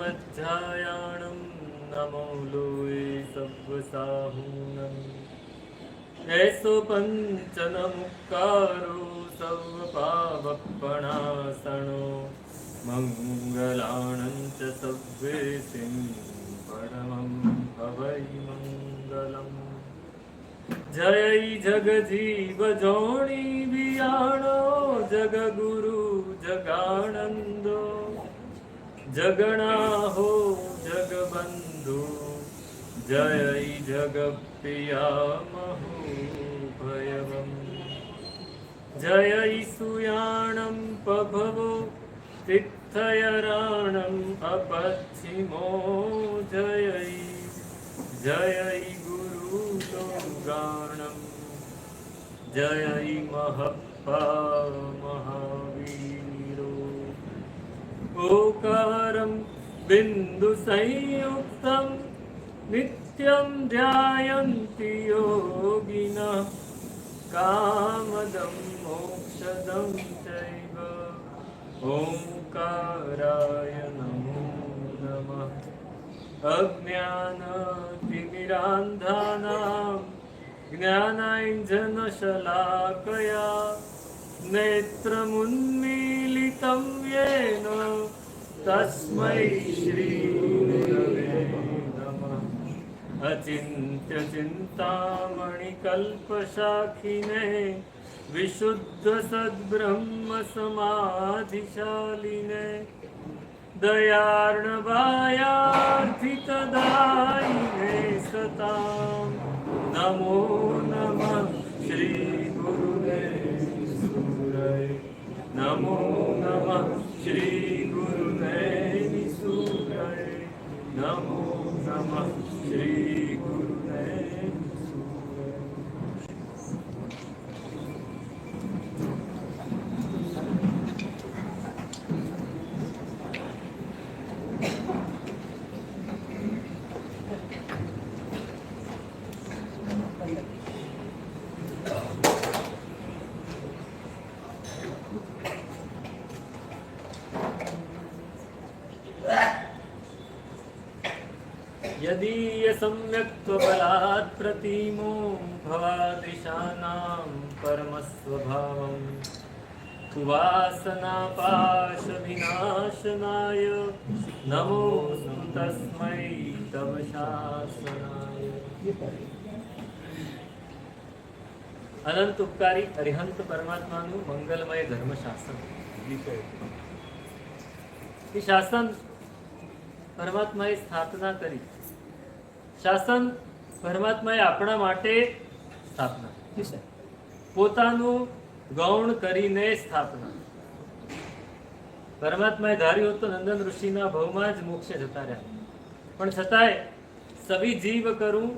स्वाध्यायाणं नमो लोये सव्वसाहूनम् ऐसो पंचन मुक्कारो सर्वपावपणासनो मंगलाणं च सव्वेसिं परमं भवै मंगलम् जय जगजीव जोणी बियाणो जगगुरु जगानंदो जगणाहो जगबंधु जय जगप्रिया महोभयवम् जय सुयाणं पभवो तिथयराणं अपच्छिमो जय जय गुरुलोगाणं जय महप्पा महावीरो ओकारं बिन्दुसंयुक्तं नित्यं ध्यायन्ति योगिनः कामदं मोक्षदं चैव ओंकाराय नमो नमः अज्ञानतिमिरान्धानां ज्ञानाञ्जनशलाकया नेत्रमुन्मीलितं येन तस्मै श्रीगुरवे नमः अचिन्त्यचिन्तामणिकल्पशाखिने विशुद्धसद्ब्रह्मसमाधिशालिने दयार्णवायार्थितदायिने सतां नमो नमः श्रीगुरुदेवसूरये नमो नमः श्रीगुरुदेवसूरये नमो नमः श्रीगुरुदेवसूरये। यदीय सम्यक्त्वबलात् प्रतीमो भवादृशानां परमस्वभावम् वासनापाशविनाशनाय नमोऽस्तु तस्मै तव शासनाय। अनंत उपकारी अरिहंत परमात्माનું મંગલમય ધર્મશાસ્ત્ર એ શાસન પરમાત્માએ સ્થાપના કરી। શાસન પરમાત્માએ આપણા માટે સ્થાપના પોતાનું ગૌણ કરીને સ્થાપના। પરમાત્માએ ધાર્યું હતું નંદન ઋષિના ભવમાં જ મોક્ષે જતા રહ્યા, પણ છતાંય સવી જીવ કરું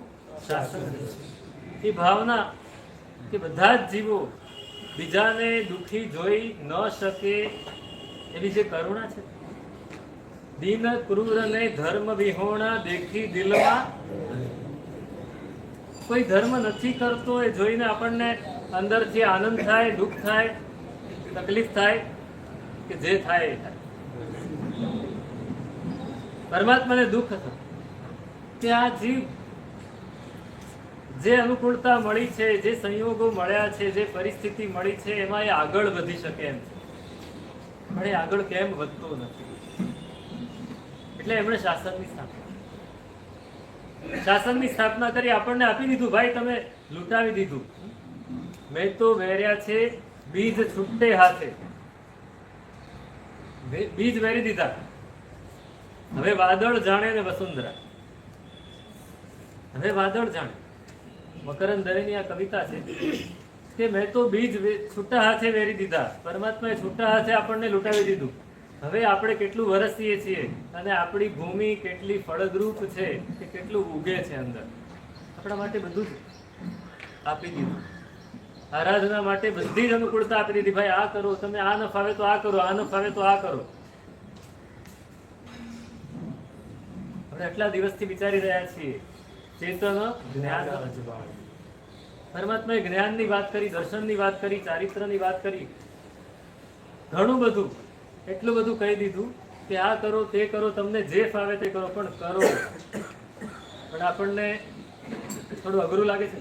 શાસન। એ ભાવના કે બધા જ જીવો બીજાને દુઃખી જોઈ ન શકે એવી જે કરુણા છે, દીન ક્રૂર ને ધર્મ વિહોણા દેખી દિલમાં। કોઈ ધર્મ નથી કરતો એ જોઈને આપણને અંદરથી આનંદ થાય, દુઃખ થાય, તકલીફ થાય, કે જે થાય એ થાય। પરમાત્માને દુઃખ હતું કે આ જીવ જે અનુકૂળતા મળી છે, જે સંયોગો મળ્યા છે, જે પરિસ્થિતિ મળી છે એમાં એ આગળ વધી શકે એમ છે, પણ એ આગળ કેમ વધતો નથી? એટલે એમણે શાસનની સ્થાપના કરી, આપણને આપી દીધું, ભાઈ તમે લૂંટાવી દીધું। મેં તો વેર્યા છે બીજ છૂટે હાથે, બીજ વેરી દીધા, હવે વાદળ જાણે ને વસુંધરા, હવે વાદળ જાણે। મકરંદ દરેની આ કવિતા છે કે મેં તો બીજ છૂટા હાથે વેરી દીધા, પરમાત્માએ છૂટા હાથે આપણને લૂંટાવી દીધું। હવે આપણે કેટલું વરસીએ છીએ અને આપણી ભૂમિ કેટલી ફળદ્રુપ છે કે કેટલું ઉગે છે અંદર, આપણા માટે બધું જ આપી દીધું। આરાધના માટે બધી જ અનુકૂળતા આપી દીધી, ભાઈ આ કરો, તમે આ ન ફાવે તો આ કરો, આ ન ફાવે તો આ કરો। આપણે આટલા દિવસથી વિચારી રહ્યા છીએ ચેતન જ્ઞાન અજવાળ। પરમાત્માએ જ્ઞાનની વાત કરી, દર્શનની વાત કરી, ચારિત્રની વાત કરી, ઘણું બધું, એટલું બધું કહી દીધું કે આ કરો તે કરો, તમને જે ફાવે તે કરો, પણ કરો. પણ આપણને થોડું અઘરું લાગે છે,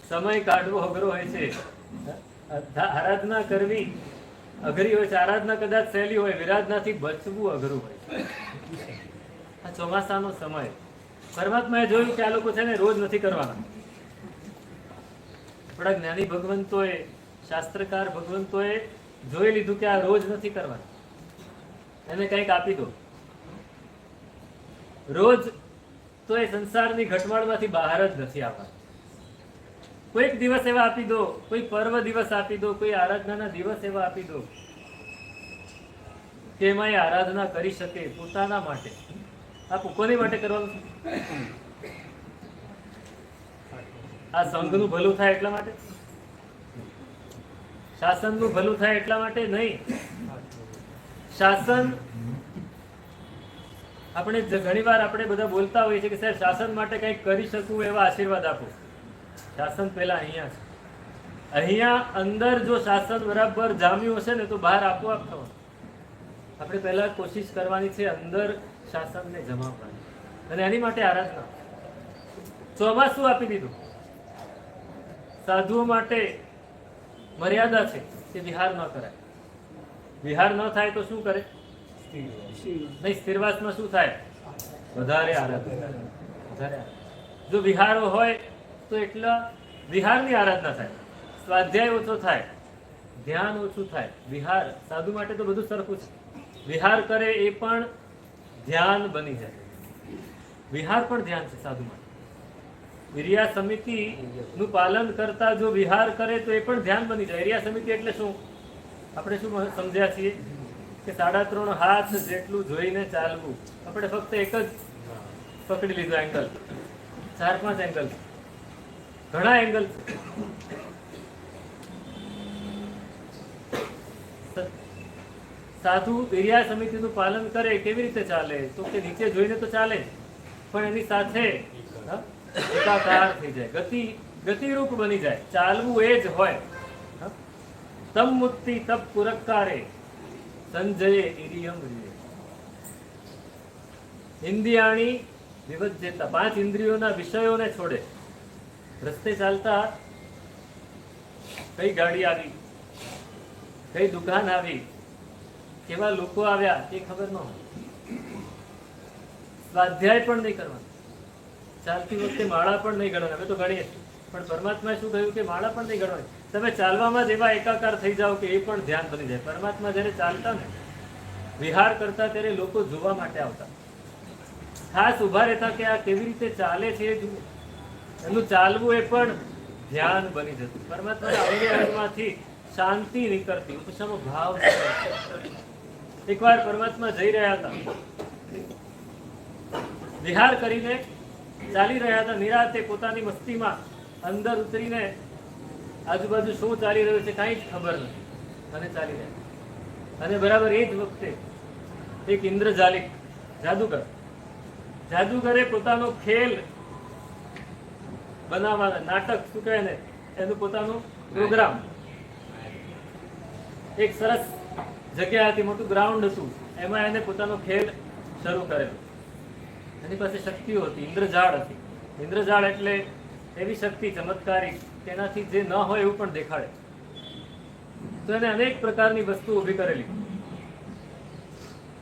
સમય કાઢવો અઘરો હોય છે, આરાધના કરવી અઘરી હોય છે. આરાધના કદાચ સહેલી હોય, વિરાધનાથી બચવું અઘરું હોય છે. આ ચોમાસાનો સમય, પરમાત્માએ જોયું કે આ લોકો છે ને રોજ નથી કરવાના. થોડા જ્ઞાની ભગવંતોએ, શાસ્ત્રકાર ભગવંતોએ જોઈ લીધું કે આ રોજ નથી કરવાના, એને કંઈક આપી દો. રોજ તો એ સંસારની ઘટમાળમાંથી બહાર જ નથી આવવાનું. કોઈક દિવસ એવા આપી દો, કોઈ પર્વ દિવસ આપી દો, કોઈ આરાધનાના દિવસ એવા આપી દો કે એમાં એ આરાધના કરી શકે પોતાના માટે. આ કોની માટે કરવાનું છે? આ સંઘનું ભલું થાય એટલા માટે, શાસનનું ભલું થાય એટલા માટે નહીં. શાસન આપણે ઘણીવાર આપણે બધા બોલતા હોઈએ છીએ કે સાહેબ શાસન માટે કંઈક કરી શકું એવા આશીર્વાદ આપો. શાસન પહેલા અહીંયા છે. અહીંયા અંદર જો શાસન બરાબર જામ્યું હશે ને તો બહાર આપોઆપ થવાનું. આપણે પહેલા કોશિશ કરવાની છે અંદર શાસનને જમાવવાની, અને એની માટે આરાધના. ચોમાસું આપી દીધું. સાધુઓ માટે મર્યાદા છે કે વિહાર ન કરાય. વિહાર ન થાય તો શું કરે? નહીં, સ્થિરવાસમાં શું થાય? વધારે આરાધના. જો વિહારો હોય તો એટલા વિહારની આરાધના થાય, સ્વાધ્યાય ઓછો થાય, ધ્યાન ઓછું થાય. વિહાર સાધુ માટે તો બધું સરખું છે. વિહાર કરે એ પણ ધ્યાન બની જાય. વિહાર પણ ધ્યાન છે સાધુ માટે. વિરિયા સમિતિ નું પાલન કરતા જો વિહાર કરે તો એ પણ ધ્યાન બની જાય. વિરિયા સમિતિ એટલે શું? આપણે શું સમજ્યા છીએ કે 3.5 હાથ જેટલું જોઈને ચાલવું. આપણે ફક્ત એક જ પકડી લીધો એંગલ, 4-5 એંગલ, ઘણા એંગલ. સાધુ વિરિયા સમિતિનું પાલન કરે કેવી રીતે ચાલે? તો કે નીચે જોઈને તો ચાલે, પણ એની સાથે એકાકાર થઈ જાય, ગતિરૂપ બની જાય. ચાલવું એ જ હોય. તમ મુક્તિ તપ પુરક્કારે સંજયે ઇરિયમ રીએ. ઇન્દ્રિયાણી વિવજ્જેતા, 5 ઇન્દ્રિયોના વિષયોને છોડે. રસ્તે ચાલતા કઈ ગાડી આવી, કઈ દુકાન આવી, કેવા લોકો આવ્યા એ ખબર ન હોય. સ્વાધ્યાય પણ નહીં કરવાનો. ચાલતી વખતે માળા પણ નહીં ગણવાના. અમે તો ગણીએ, પણ પરમાત્માએ શું કહ્યું કે માળા પણ નહીં ગણવાની. તમે ચાલવામાં જ એવા એકાકાર થઈ જાઓ કે એ પણ ધ્યાન બની જાય. પરમાત્મા જયારે ચાલતા ને, વિહાર કરતા, ત્યારે લોકો જોવા માટે આવતા, ખાસ ઉભા રહેતા કે આ કેવી રીતે ચાલે છે એ જુઓ. એનું ચાલવું એ પણ ધ્યાન બની જતું. પરમાત્માના અંગમાંથી શાંતિ નીકળતી, ઉપશમ ભાવ નીકળતો. એકવાર પરમાત્મા જઈ રહ્યા હતા, વિહાર કરીને ચાલી રહ્યા હતા, નિરાતે પોતાની મસ્તીમાં અંદર ઉતરીને આજુબાજુ શું ચાલી રહ્યું છે કાંઈ જ ખબર નથી, અને ચાલી રહ્યા. અને બરાબર એ જ વખતે એક ઇન્દ્રજાલિક જાદુગરે પોતાનો ખેલ બનાવવાના, નાટક શું કહે ને, એનું પોતાનું પ્રોગ્રામ, એક સરસ જગ્યા હતી, મોટું ગ્રાઉન્ડ હતું, એમાં એને પોતાનો ખેલ શરૂ કરેલો. એની પાસે શક્તિઓ હતી, ઇન્દ્રજાળ હતી. ઇન્દ્રજાળ એટલે એવી શક્તિ ચમત્કારી તેનાથી જે ન હોય એવું પણ દેખાડે. તો એને અનેક પ્રકારની વસ્તુ ઊભી કરેલી.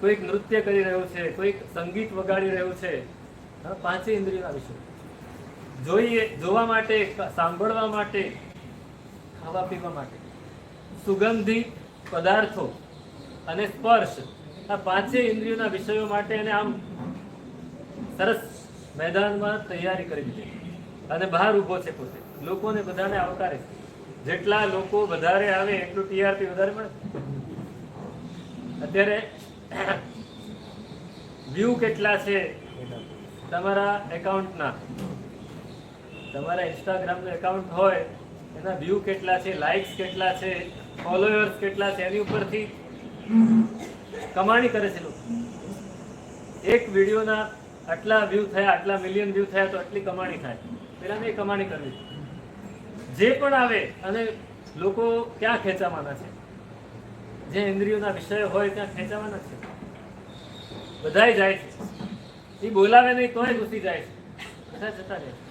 કોઈક નૃત્ય કરી રહ્યું છે, કોઈક સંગીત વગાડી રહ્યું છે. 5 ઇન્દ્રિયોના વિષય જોવા માટે, સાંભળવા માટે, ખાવા પીવા માટે, સુગંધી પદાર્થો અને સ્પર્શ, આ 5 ઇન્દ્રિયોના વિષયો માટે એને આમ સરસ મેદાનમાં તૈયારી કરી દીધી. અને બહાર ઊભો છે પોતે, લોકોને બધાને આવકારે છે. જેટલા લોકો વધારે આવે એટલું ટીઆરપી વધારે મળે. અત્યારે વ્યૂ કેટલા છે તમારા એકાઉન્ટના, તમારા ઇન્સ્ટાગ્રામનું એકાઉન્ટ હોય એના વ્યૂ કેટલા છે, લાઇક્સ કેટલા છે, ફોલોઅર્સ કેટલા છે, એની ઉપરથી કમાણી કરે છે લોકો. એક વિડીયોના આટલા વ્યૂ થયા, આટલા મિલિયન વ્યૂ થયા તો આટલી કમાણી થાય. પેલાને એ કમાણી કરવી. જે પણ આવે, અને લોકો ક્યાં ખેંચાવાના છે, જે ઇન્દ્રિયોના વિષયો હોય ત્યાં ખેંચાવાના છે, બધાય જાય છે. એ બોલાવે નહીં તોય ઘૂસી જાય છે, બધા જતા રહે છે.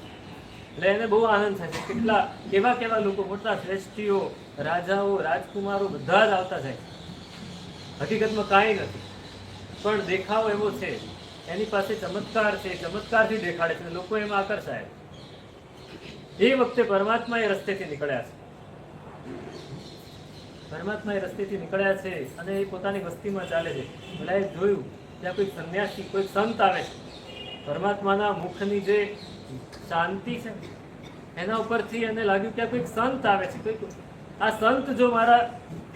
એટલે એને બહુ આનંદ થાય છે. કેટલા કેવા કેવા લોકો, મોટા શ્રેષ્ઠીઓ, રાજાઓ, રાજકુમારો બધા જ આવતા જાય. હકીકતમાં કાંઈ નથી, પણ દેખાવ એવો છે, એની પાસે ચમત્કાર છે, ચમત્કારથી દેખાડે છે, લોકો એમાં આકર્ષાય. એ વખતે પરમાત્મા એ રસ્તેથી નીકળ્યા છે, પરમાત્મા એ રસ્તેથી નીકળ્યા છે અને એ પોતાની વસ્તીમાં ચાલે છે. ભલાએ જોયું ત્યાં કોઈ સંન્યાસી, કોઈ સંત આવે છે, પરમાત્માના મુખની જે શાંતિ છે એના ઉપરથી એને લાગ્યું કે કોઈક સંત આવે છે. કોઈક આ સંત જો મારા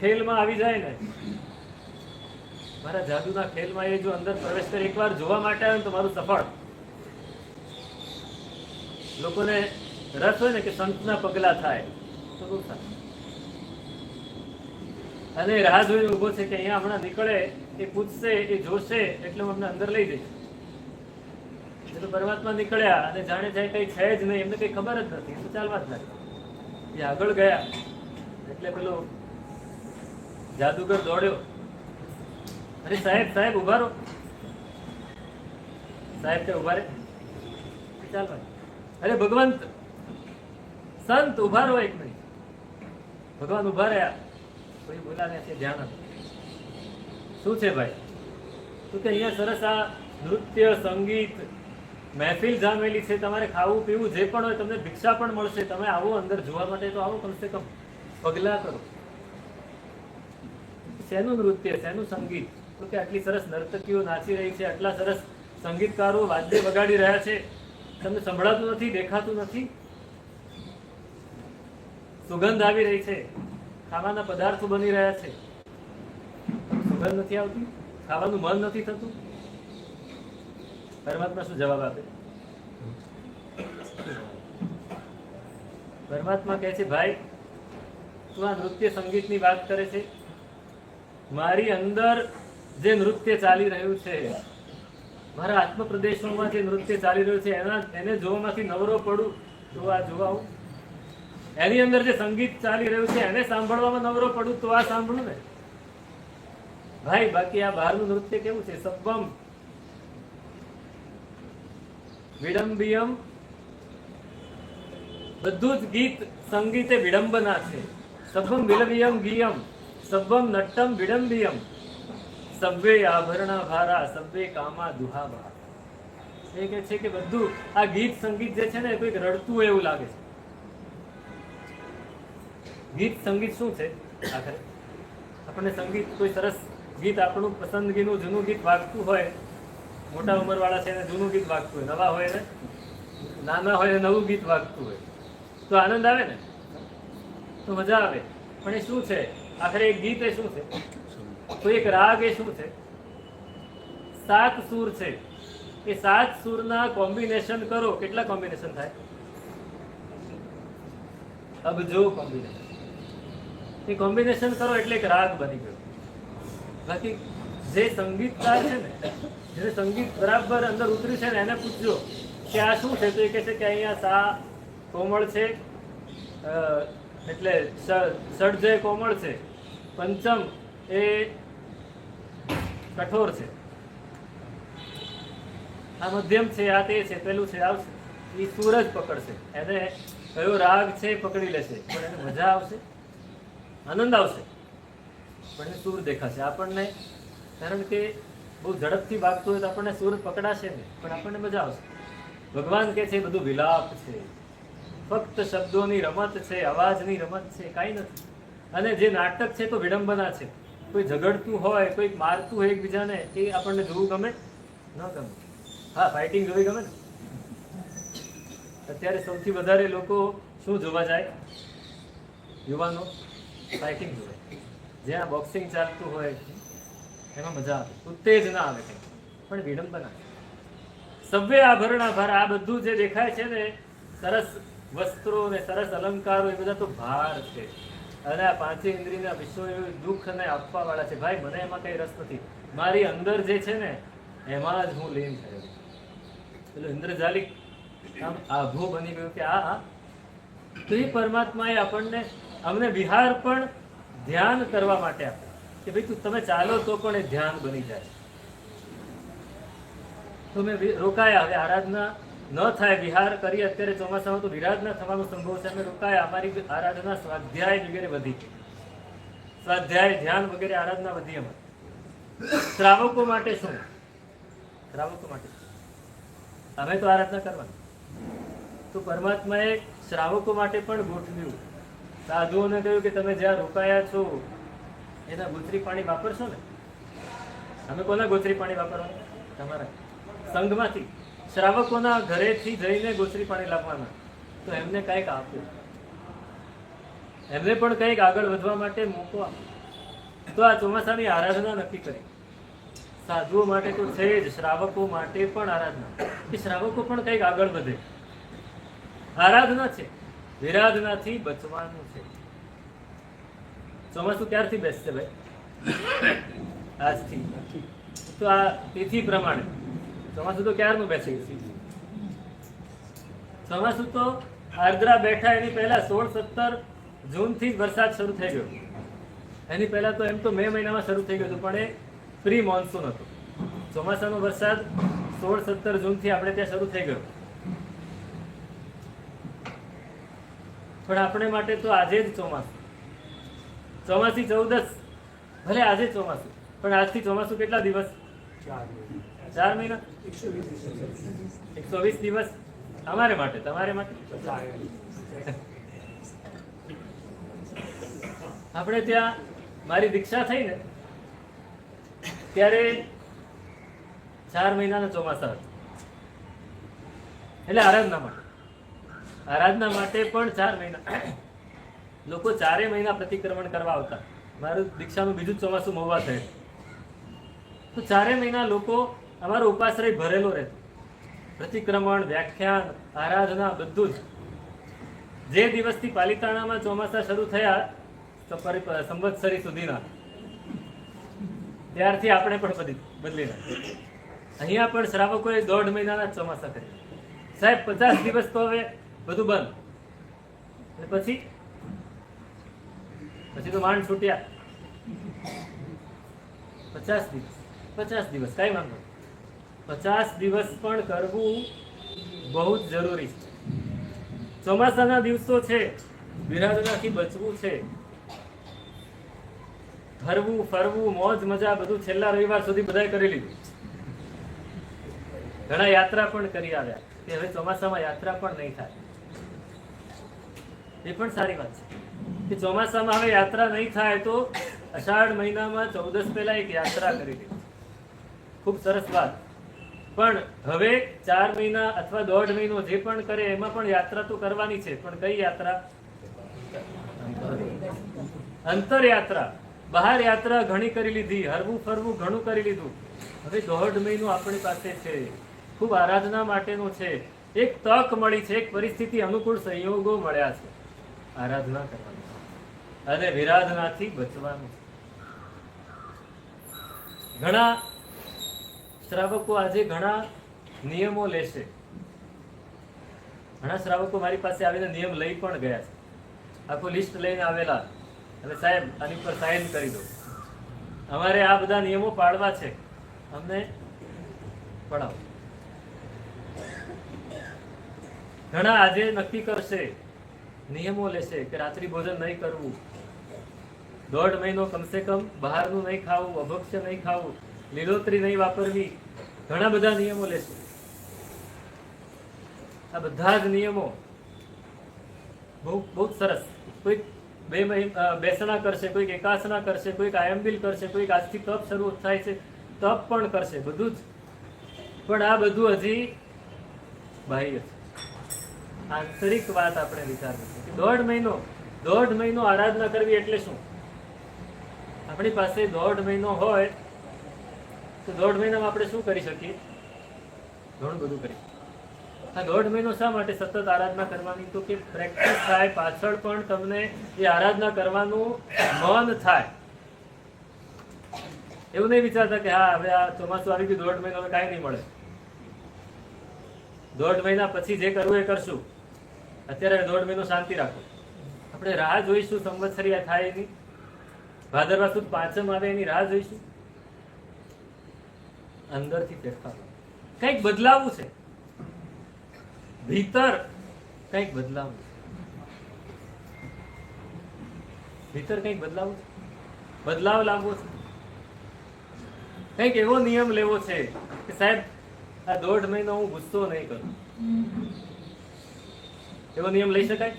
ખેલમાં આવી જાય ને, મારા જાદુના ખેલમાં એ જો અંદર પ્રવેશ કરે, એકવાર જોવા માટે આવે ને તો મારું સફળ. લોકોને રસ હોય ને કે સંતના પગલા થાય તો બહુ થાય, અને રાહ જોઈને ઉભો છે કે અહીંયા હમણાં નીકળે, એ પૂછશે, એ જોશે એટલે હું અમને અંદર લઈ જઈશ. એટલે પરમાત્મા નીકળ્યા અને જાણે જાય કઈ છે જ નહીં, એમને કઈ ખબર જ નથી, તો ચાલવા જ નથી. એ આગળ ગયા એટલે પેલો જાદુગર દોડ્યો, અરે સાહેબ સાહેબ ઉભા રહો. સાહેબ કે ઉભા રે, ચાલવા. અરે ભગવંત સંત ઉભા રહો એક મિનિટ. ભગવાન ઉભા રહ્યા, કોઈ બોલાવે છે, ધ્યાન આપો. શું છે ભાઈ? તો કે અહીંયા સરસ આ નૃત્ય, સંગીત, મહેફિલ જામેલી છે, તમારે ખાવું પીવું જે પણ હોય, તમને ભિક્ષા પણ મળશે, તમે આવો અંદર જોવા માટે તો આવો, કમસે કમ પગલા કરો. શેનું નૃત્ય, શેનું સંગીત? તો કે આટલી સરસ નર્તકીઓ નાચી રહી છે, આટલા સરસ સંગીતકારો વાદ્ય વગાડી રહ્યા છે, તમને સંભળાતું નથી, દેખાતું નથી, સુગંધ આવી રહી છે, ખાવાના પદાર્થો બની રહ્યા છે, સુગંધ નથી આવતી, ખાવાનું મન નથી થતું. પરમાત્મા શું જવાબ આપે? પરમાત્મા કહે છે, ભાઈ તું આ નૃત્ય સંગીતની વાત કરે છે, મારી અંદર જે નૃત્ય ચાલી રહ્યું છે, મારા આત્મ પ્રદેશોમાં જે નૃત્ય ચાલી રહ્યું છે, એને જોવામાંથી નવરો પડું તો આ જોવા આવું. એની અંદર જે સંગીત ચાલી રહ્યું છે એને સાંભળવામાં નવરો પડું તો આ સાંભળું ને ભાઈ. બાકી આ બહારનું નૃત્ય કેવું છે? સબ્બમ વિડંબિયમ, બધું જ ગીત સંગીત એ વિડંબના છે. સબ્બમ વિલવિયમ ગીયમ, સબ્બમ નટ્ટમ વિડંબિયમ, સબ્વે આભરણા ભારા, સબ્વે કામા દુહાવા. એ કે છે કે બધું આ ગીત સંગીત જે છે ને, કોઈક રડતું એવું લાગે છે. ગીત સંગીત શું છે? આખરે આપણને સંગીત, કોઈ સરસ ગીત આપણું પસંદગીનું જૂનું ગીત વાગતું હોય, મોટા ઉંમર વાળા છે એને જૂનું ગીત વાગતું હોય, નવા હોય ને નાના હોય નવું ગીત વાગતું હોય તો આનંદ આવે ને, તો મજા આવે. પણ એ શું છે આખરે? એક ગીત એ શું છે? તો એક રાગ એ શું છે? 7 સૂર છે. એ 7 સૂરના કોમ્બિનેશન કરો, કેટલા કોમ્બિનેશન થાય? અબજો કોમ્બિનેશન. એ કોમ્બિનેશન કરો એટલે એક રાગ બની ગયો. બાકી જે સંગીતકાર છે ને, જેને સંગીત બરાબર અંદર ઉતર્યું છે ને, એને પૂછજો કે આ શું છે, તો એ કહે છે કે અહીંયા સા કોમળ છે, એટલે ષડજય કોમળ છે, પંચમ એ કઠોર છે, આ મધ્યમ છે, આ તે છે, પેલું છે, આવશે. એ સૂરજ પકડશે, એને કયો રાગ છે પકડી લેશે, પણ એને મજા આવશે, આનંદ આવશે, પણ એને સૂર દેખાશે આપણને. કારણ કે બહુ ઝડપથી વાગતું હોય તો આપણને સૂર પકડાશે ને, પણ આપણને મજા આવશે. ભગવાન કે છે બધું વિલાપ છે, ફક્ત શબ્દોની રમત છે, અવાજની રમત છે, કાંઈ નથી. અને જે નાટક છે તો વિડંબના છે. કોઈ ઝઘડતું હોય, કોઈ મારતું હોય એકબીજાને, એ આપણને જોવું ગમે ન ગમે? હા, ફાઇટિંગ જોવી ગમે ને. અત્યારે સૌથી વધારે લોકો શું જોવા જાય? યુવાનો ફાઇટિંગ જોવે. જ્યાં બોક્સિંગ ચાલતું હોય એમાં મજા આવે, ઉત્તેજના આવે, કંઈ પણ વિડંબના. સભ્ય આભરણા ભાર, આ બધું જે દેખાય છે ને, સરસ વસ્ત્રો ને સરસ અલંકારો, એ બધા તો ભાર છે. અને આ પાંચે ઇન્દ્રિયના વિષયો દુઃખને આપવા વાળા છે. ભાઈ મને એમાં કઈ રસ નથી, મારી અંદર જે છે ને એમાં જ હું લીન થયો. પેલો ઇન્દ્રજાલિક આમ આભો બની ગયો કે આ તો એ પરમાત્માએ આપણને, અમને વિહાર પણ ધ્યાન કરવા માટે આપ્યો. કે ભાઈ તમે ચાલો તો પણ એ ધ્યાન બની જાય. તો મેં રોકાયા. હવે આરાધના ન થાય, વિહાર કરીએ અત્યારે ચોમાસામાં તો વિરાધના થવાનો સંભવ છે. અમે રોકાયા. અમારી આરાધના સ્વાધ્યાય વગેરે વધી, સ્વાધ્યાય ધ્યાન વગેરે આરાધના વધી. અમારે શ્રાવકો માટે શું? શ્રાવકો માટે અમે તો આરાધના કરવાની. તો પરમાત્માએ શ્રાવકો માટે પણ ગોઠવ્યું. સાધુઓને કહ્યું કે તમે જ્યાં રોકાયા છો એના ગોત્રી પાણી વાપરશો ને. અમે કોના ગોત્રી પાણી વાપરવાનું? તમારા સંઘમાંથી, શ્રાવકોના ઘરેથી જઈને ગોત્રી પાણી લાવવાના. તો એમને કંઈક આપો, એમને પણ કંઈક આગળ વધવા માટે મોકો આપો. તો આ ચોમાસાની આરાધના નક્કી કરી. સાધુઓ માટે તો છે જ, શ્રાવકો માટે પણ આરાધના, કે શ્રાવકો પણ કંઈક આગળ વધે. આરાધના છે, વિરાધનાથી બચવાનું છે. ચોમાસું ક્યારથી બેસશે ભાઈ? આજથી. તો આ તિથિ પ્રમાણે ચોમાસું તો ક્યારનું બેસે? ચોમાસું તો આર્દ્રા બેઠા એની પહેલા 16-17 જૂનથી જ વરસાદ શરૂ થઈ ગયો. એની પહેલા તો એમ તો મે મહિનામાં શરૂ થઈ ગયું હતું, પણ એ પ્રી મોન્સૂન હતો. ચોમાસાનો વરસાદ 16-17 જૂનથી આપણે ત્યાં શરૂ થઈ ગયો. પણ આપણે માટે તો આજે જ ચોમાસું. ચોમાસી ચૌદસ, ભલે આજે ચોમાસું, પણ આજથી ચોમાસું કેટલા દિવસ? 4 મહિના, 120 દિવસ. અમારે માટે, તમારે માટે. આપણે ત્યાં મારી દીક્ષા થઈ ને ત્યારે 4 મહિનાના ચોમાસા હતા. એટલે આરાધના માટે, આરાધના માટે પણ 4 મહિના. લોકો 4 મહિના પ્રતિક્રમણ કરવા આવતા. મારું દીક્ષાનું બીજું ચોમાસું મહુવા થયું તો 4 મહિના લોકો અમારો ઉપાશ્રય ભરેલો રહેતો. પ્રતિક્રમણ, વ્યાખ્યાન, આરાધના બધું જ. જે દિવસથી પાલિતાણામાં ચોમાસા શરૂ થયા સંવત્સરી સુધીના, ત્યારથી આપણે પણ બદલી નાખ્યું. અહીંયા પણ શ્રાવકોએ 1.5 મહિનાના ચોમાસા કર્યા. સાહેબ 50 દિવસ તો હવે બધું બંધ. પછી તો માંડ છૂટ્યા. 50 દિવસ કઈ વાંધો. 50 દિવસ પણ કરવું બહુ જ જરૂરી છે. ચોમાસાના દિવસો છે, વિરાધનાથી બચવું છે. હરવું ફરવું, મોજ મજા બધું છેલ્લા રવિવાર સુધી બધાએ કરી લીધું. ઘણા યાત્રા પણ કરી આવ્યા કે હવે ચોમાસામાં યાત્રા પણ નહીં થાય. એ પણ સારી વાત છે કે ચોમાસામાં હવે યાત્રા નહીં થાય તો અષાઢ મહિનામાં 14 પહેલા એક યાત્રા કરી દીધી. ખૂબ સરસ વાત. પણ હવે 4 મહિના અથવા 1.5 મહિનો જે પણ કરે એમાં પણ યાત્રા તો કરવાની છે. પણ કઈ યાત્રા? અંતર યાત્રા. બહાર યાત્રા ઘણી કરી લીધી, હરવું ફરવું ઘણું કરી લીધું. હવે 1.5 મહિનો આપણી પાસે છે, ખૂબ આરાધના માટેનો છે. એક તક મળી છે, એક પરિસ્થિતિ અનુકૂળ સંયોગો મળ્યા છે આરાધના કરવાની અને વિરાધનાથી બચવાનું. ઘણા શ્રાવકો આજે ઘણા નિયમો લેશે. ઘણા શ્રાવકો મારી પાસે આવીને નિયમ લઈ પણ ગયા છે. આખું લિસ્ટ લઈને આવેલા અને સાહેબ આની પર સાઇન કરી દો, અમારે આ બધા નિયમો પાળવા છે, અમને પડાવો. ઘણા આજે નક્કી કરશે, નિયમો લેશે કે રાત્રિ ભોજન નહીં કરવું, 1.5 મહિનો કમસે કમ બહારનું નહીં ખાવું, અભક્ષ્ય નહીં ખાવું, લીલોતરી નહીં વાપરવી. ઘણા બધા નિયમો લેશે. આ બધા જ નિયમો બહુ સરસ. કોઈક 2 બેસણા કરશે, કોઈક એકાસના કરશે, કોઈક આયંબિલ કરશે, કોઈક આજથી તપ શરૂ થાય છે તપ પણ કરશે, બધું જ. પણ આ બધું હજી બાહ્ય છે. આંતરિક વાત આપણે વિચારવી છે કે 1.5 મહિનો આરાધના કરવી એટલે શું? આપણી પાસે 1.5 મહિનો હોય તો 1.5 મહિનામાં આપણે શું કરી શકીએ? ઘણું બધું કરી. આ 1.5 મહિનો શા માટે સતત આરાધના કરવાની? તો કે પ્રેક્ટિસ થાય, પાછળ પણ તમને એ આરાધના કરવાનું મન થાય. એવું નહીં વિચારતા કે હા હવે આ ચોમાસું આવી ગયું, 1.5 મહિનો કાંઈ નહીં મળે, 1.5 મહિના પછી જે કરવું એ કરશું, અત્યારે 1.5 મહિનો શાંતિ રાખો. આપણે રાહ જોઈશું સંવત્સરી થાય એની, ભાદરવા સુદ પાંચમ આવે એની રાહ જોઈશું? અંદરથી ફેરફાર, કંઈક બદલાવું છે, ભીતર કંઈક બદલાવું છે, ભીતર કંઈક બદલાવું છે, બદલાવ લાવવો છે. કંઈક એવો નિયમ લેવો છે કે સાહેબ આ 1.5 મહિનો હું ગુસ્સો નહીં કરું. એવો નિયમ લઈ શકાય?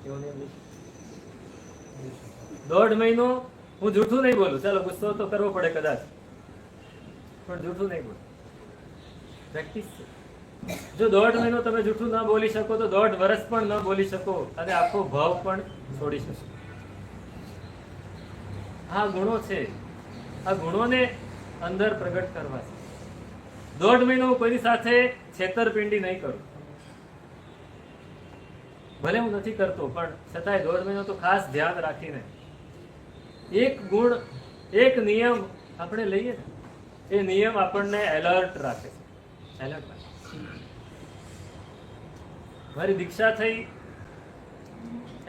એવો નિયમ લઈ શકાય? 1.5 મહિનો હું જૂઠું નહીં બોલું. ચાલો ગુસ્સો તો કરવો પડે કદાચ, પણ જૂઠું નહીં બોલું. પ્રેક્ટિસ છે. જો 1.5 મહિનો તમે જૂઠું ના બોલી શકો તો 1.5 વર્ષ પણ ન બોલી શકો અને આખો ભાવ પણ છોડી શકો. આ ગુણો છે, આ ગુણોને અંદર પ્રગટ કરવા છે. 1.5 મહિનો હું કોઈની સાથે છેતરપિંડી નહીં કરું. ભલે હું નથી કરતો પણ છતાંય 1.5 મહિનો તો ખાસ ધ્યાન રાખીને એક ગુણ, એક નિયમ આપણે લઈએ ને, એ નિયમ આપણને એલર્ટ રાખે છે. એલર્ટ રાખે. મારી દીક્ષા થઈ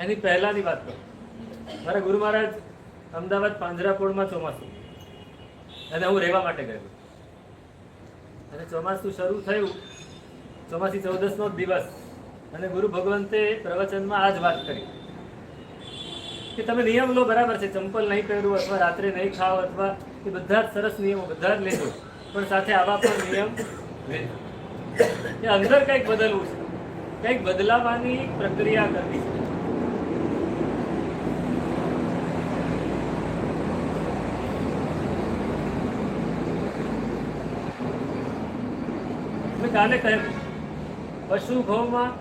એની પહેલાની વાત કરું. મારા ગુરુ મહારાજ અમદાવાદ પાંજરાપોળમાં ચોમાસું, અને હું રહેવા માટે ગયો. અને ચોમાસું શરૂ થયું, ચોમાસી 14નો દિવસ, અને ગુરુ ભગવંતે પ્રવચનમાં આ જ વાત કરી કે તમે નિયમ લો, બરાબર છે, ચંપલ નહીં પહેરવું અથવા રાત્રે નહીં ખાવ અથવા એ બધા જ સરસ નિયમો બધા જ લેજો, પણ સાથે આવા પણ નિયમ લેજો કે અંદર કંઈક બદલવું છે, કંઈક બદલાવાની પ્રક્રિયા કરવી છે. કાલે કહ્યું પશુ ભાવમાં,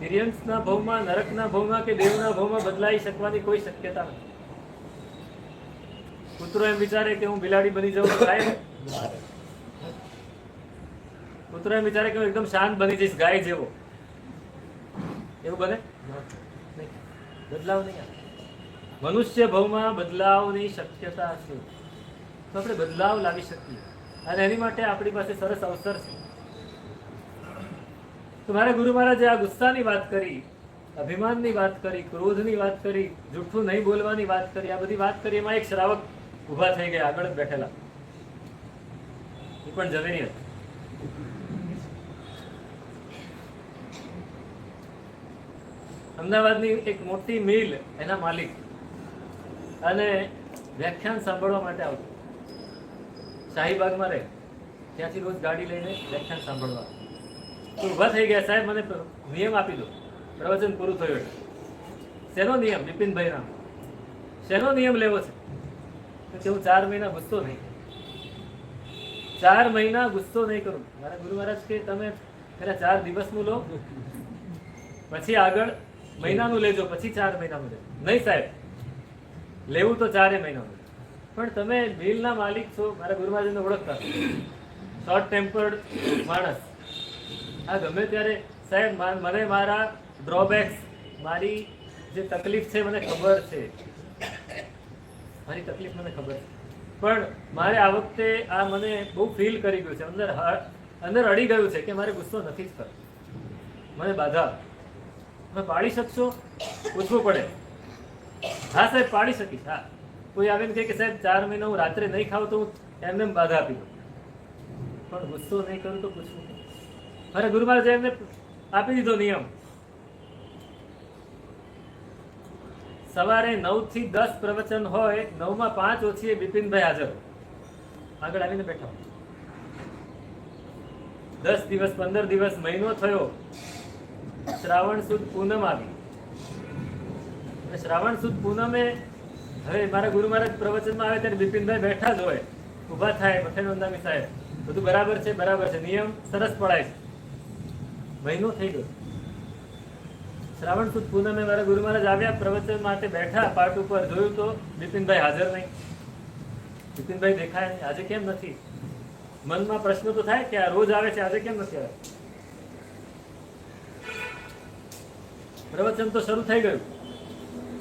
તિર્યંસના ભાવમાં, નરકના ભાવમાં કે દેવના ભાવમાં બદલાઈ શકવાની કોઈ શક્યતા નથી. કૂતરો એમ વિચારે કે હું બિલાડી બની જાઉં તો થાય? કૂતરો એમ વિચારે કે હું એકદમ શાંત બની જઈશ ગાય જેવો, એવું બને? બદલાવ નહીં આવે. મનુષ્ય ભાવમાં બદલાવની શક્યતા છે, તો આપણે બદલાવ લાવી શકીએ, અને એની માટે આપણી પાસે સરસ અવસર છે. તો મારા ગુરુ મહારાજે આ ગુસ્સાની વાત કરી, અભિમાનની વાત કરી, ક્રોધની વાત કરી, જૂઠું નહીં બોલવાની વાત કરી, આ બધી વાત કરી. એમાં એક શ્રાવક ઉભા થઈ ગયા, આગળ જ બેઠેલા, એ પણ ઝવેરી હતા. અમદાવાદની એક મોટી મિલ, એના માલિક, અને વ્યાખ્યાન સાંભળવા માટે આવતો. શાહીબાગમાં રહે, ત્યાંથી રોજ ગાડી લઈને વ્યાખ્યાન સાંભળવા. તો ઉભા થઈ ગયા, સાહેબ મને નિયમ આપી દો. પ્રવચન પૂરું થયું. શેનો નિયમ? બિપિનભાઈ નામ. શેનો નિયમ લેવો છે? કે હું 4 મહિના ગુસ્સો નહીં, 4 મહિના ગુસ્સો નહીં કરું. મારા ગુરુ મહારાજ કે તમે પેલા 4 દિવસનું લો, પછી આગળ મહિનાનું લેજો, પછી 4 મહિનાનું લેજો. નહીં સાહેબ, લેવું તો 4 મહિનાનું. પણ તમે મિલના માલિક છો, મારા ગુરુ મહારાજને ઓળખતા, શોર્ટ ટેમ્પર્ડ માણસ. આ ગમે ત્યારે સાહેબ મને મારા ડ્રોબેક્સ, મારી જે તકલીફ છે મને ખબર છે, મારી તકલીફ મને ખબર છે, પણ મારે આ વખતે આ મને બહુ ફીલ કરી ગયું છે, અંદર અડી ગયું છે કે મારે ગુસ્સો નથી જ કરવો. મને બાધા તમે પાડી શકશો? પૂછવું પડે. હા સાહેબ પાડી શકીશ. હા, કોઈ આવીને કહે કે સાહેબ 4 મહિના હું રાત્રે નહીં ખાવ તો હું એમને બાધા આપી દઉં, પણ ગુસ્સો નહીં કરું તો પૂછવું. મારે ગુરુ મહારાજે એમને આપી દીધો નિયમ. સવારે 9 થી 10 પ્રવચન હોય, 9 માં 5 ઓછી બિપિનભાઈ હાજર, આગળ આવીને બેઠા. 10 દિવસ, 15 દિવસ, મહિનો થયો, શ્રાવણ સુદ પૂનમ આવી. શ્રાવણ સુદ પૂનમે હવે મારા ગુરુ મહારાજ પ્રવચનમાં આવે ત્યારે બિપિનભાઈ બેઠા જ હોય, ઉભા થાય, મથે નોંધામી સાહેબ બધું બરાબર છે, બરાબર છે, નિયમ સરસ પડાય છે. મહિનો થઈ ગયો. શ્રાવણ સુદ પૂનમે મારા ગુરુ મહારાજ આવ્યા, પ્રવચન માટે બેઠા, પાટ ઉપર જોયું તો બિપિનભાઈ હાજર નહીં. બિપિનભાઈ દેખાય નહીં. આજે કેમ નથી? મનમાં પ્રશ્ન તો થાય કે આ રોજ આવે છે, આજે કેમ નથી આવે? પ્રવચન તો શરૂ થઈ ગયું,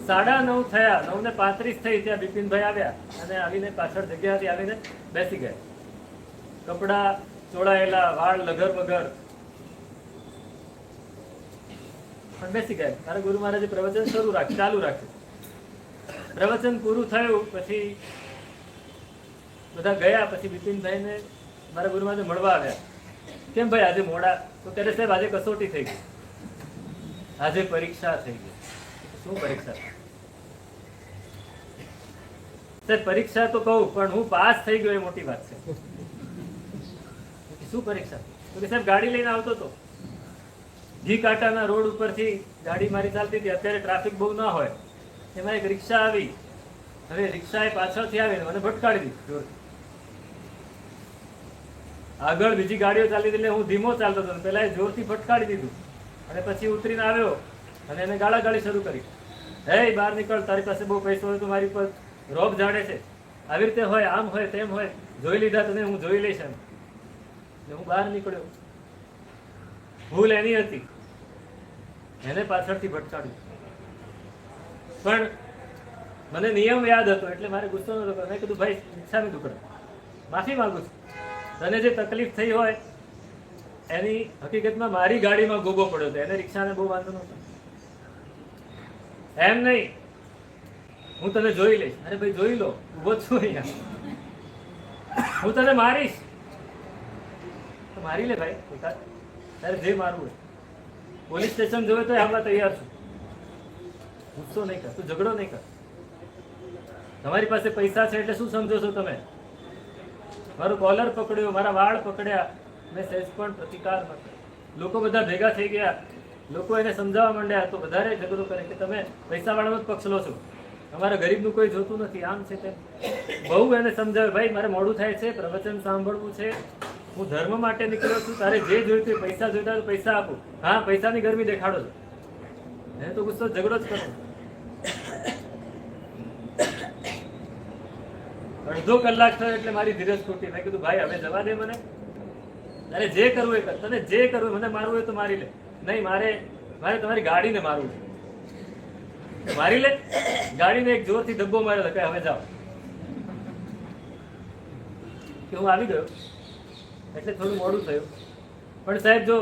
9:30 થયા, 9:35 થઈ, ત્યાં બિપિનભાઈ આવ્યા અને આવીને પાછળ જગ્યાથી આવીને બેસી ગયા. કપડા ચોળાયેલા, વાળ લગર વગર, પણ બેસી ગયા. મારા ગુરુ મહારાજે પ્રવચન ચાલુ રાખ્યું. પ્રવચન પૂરું થયું પછી બધા ગયા. પછી બિપિનભાઈને મારા ગુરુમાને મળવા આવ્યા. કેમ ભાઈ આજે મોડા? તો ત્યારે સાહેબ આજે કસોટી થઈ ગઈ, આજે પરીક્ષા થઈ ગઈ. શું પરીક્ષા? સાહેબ પરીક્ષા તો કહું, પણ હું પાસ થઈ ગયો એ મોટી વાત છે. શું પરીક્ષા? તો કે સાહેબ ગાડી લઈને આવતો હતો, ઘી કાંટાના રોડ ઉપરથી ગાડી મારી ચાલતી હતી. અત્યારે ટ્રાફિક બહુ ના હોય, એમાં એક રિક્ષા આવી. હવે રિક્ષા એ પાછળથી આવીને મને ભટકાડી દીધી. આગળ બીજી ગાડીઓ ચાલતી હતી એટલે હું ધીમો ચાલતો હતો. પેલા એ જોરથી ફટકાડી દીધું અને પછી ઉતરીને આવ્યો અને એને ગાળાગાળી શરૂ કરી. હે બહાર નીકળ, તારી પાસે બહુ પૈસો હોય તો મારી પર રોબ જાણે છે, આવી રીતે હોય, આમ હોય, તેમ હોય, જોઈ લીધા તને, હું જોઈ લઈશ એમ. હું બહાર નીકળ્યો. ભૂલ એની હતી, એને પાછળથી ભટકાડ્યું. પણ મને નિયમ યાદ હતો એટલે મારે ગુસ્સો નતો કર્યો. મેં કીધું ભાઈ રિક્ષાની દુકાન, માફી માંગુ છું, તને જે તકલીફ થઈ હોય એની હકીકતમાં મારી ગાડીમાં ગોગો પડ્યો હતો, એને રિક્ષાને બહુ વાંધો નહોતો. એમ નહીં, હું તને જોઈ લઈશ. અરે ભાઈ જોઈ લો, ઉભો છું અહીંયા, હું તને મારીશ તો મારી લે ભાઈ, તારે જે મારવું હોય. પોલીસ સ્ટેશન જોવે તો આવવા તૈયાર છું. ગુસ્સો નહીં કર, તું ઝઘડો નહીં કર. તમારી પાસે પૈસા છે એટલે શું સમજો છો તમે? મારું કોલર પકડ્યો, મારા વાળ પકડ્યા, મેં સહેજ પણ પ્રતિકાર ન કર્યો. લોકો બધા ભેગા થઈ ગયા, લોકો એને સમજાવવા માંડ્યા તો વધારે ઝઘડો કરે કે તમે પૈસા વાળાનો જ પક્ષ લો છો, અમારા ગરીબનું કોઈ જોતું નથી, આમ છે તેમ. બહુ એને સમજાવે, ભાઈ મારે મોડું થાય છે, પ્રવચન સાંભળવું છે, હું ધર્મ માટે નીકળ્યો છું, તારે જે જોઈતું હોય, પૈસા જોઈતા હોય તો પૈસા આપું. હા, પૈસાની ગરમી દેખાડો છો, એને તો ગુસ્સો ઝઘડો જ કરો. અડધો કલાક થયો એટલે મારી ધીરજ તૂટી. મેં કીધું ભાઈ હવે જવા દે મને, તારે જે કરવું એ કર, તને જે કરવું મને મારવું હોય તો મારી લે. નહીં, મારે તમારી ગાડીને મારવું છે, મારી લે. ગાડીને એક જોરથી ધબ્બો માર્યો કે હવે જાઓ. કે હું આવી ગયો એટલે થોડું મોડું થયું. પણ સાહેબ જો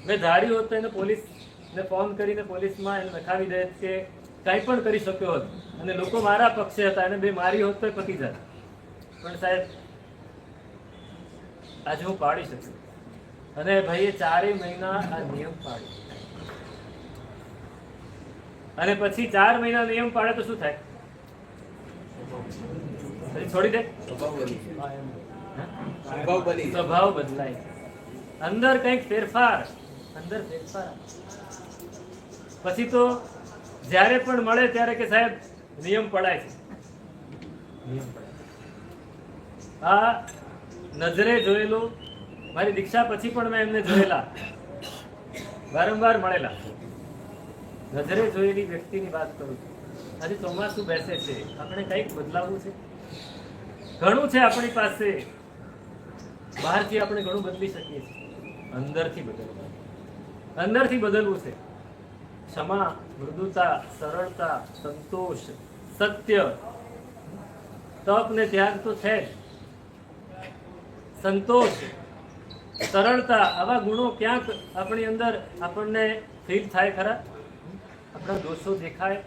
મેં ધાર્યું હોત તો એને પોલીસને ફોન કરીને પોલીસમાં એને લખાવી દે કે કાંઈ પણ કરી શક્યો હોત અને લોકો મારા પક્ષે હતા, એને બે મારી હોત તો પતી જાય. પણ સાહેબ આજે હું પાડી શક્યો અને ભાઈએ 4 મહિના આ નિયમ પાડ્યો. અને પછી 4 મહિના નિયમ પાડે તો શું થાય? છોડી દે, સ્વભાવ બદલાય, અંદર કંઈક ફેરફાર, અંદર ફેરફાર. પછી તો જ્યારે પણ મળે ત્યારે કે સાહેબ નિયમ પડાય છે, નિયમ પડાય. આ નજરે જોયેલું, મારી દીક્ષા પછી પણ મેં એમને જોયેલા, વારંવાર મળેલા. નજરે જોયેલી વ્યક્તિની વાત કરું છું. આજે ચોમાસું બેસે છે, આપણે કંઈક બદલાવવું છે. ઘણું છે આપણી પાસે, બહારથી આપણે ઘણું બદલી શકીએ છીએ, અંદરથી બદલવું, અંદરથી બદલવું છે. ક્ષમા, મૃદુતા, સરળતા, સંતોષ, સત્ય, તપ ને ત્યાગ તો છે જ. સંતોષ, સરળતા, આવા ગુણો ક્યાંક આપણી અંદર આપણને ફીલ થાય ખરા? આપણા દોષો દેખાય,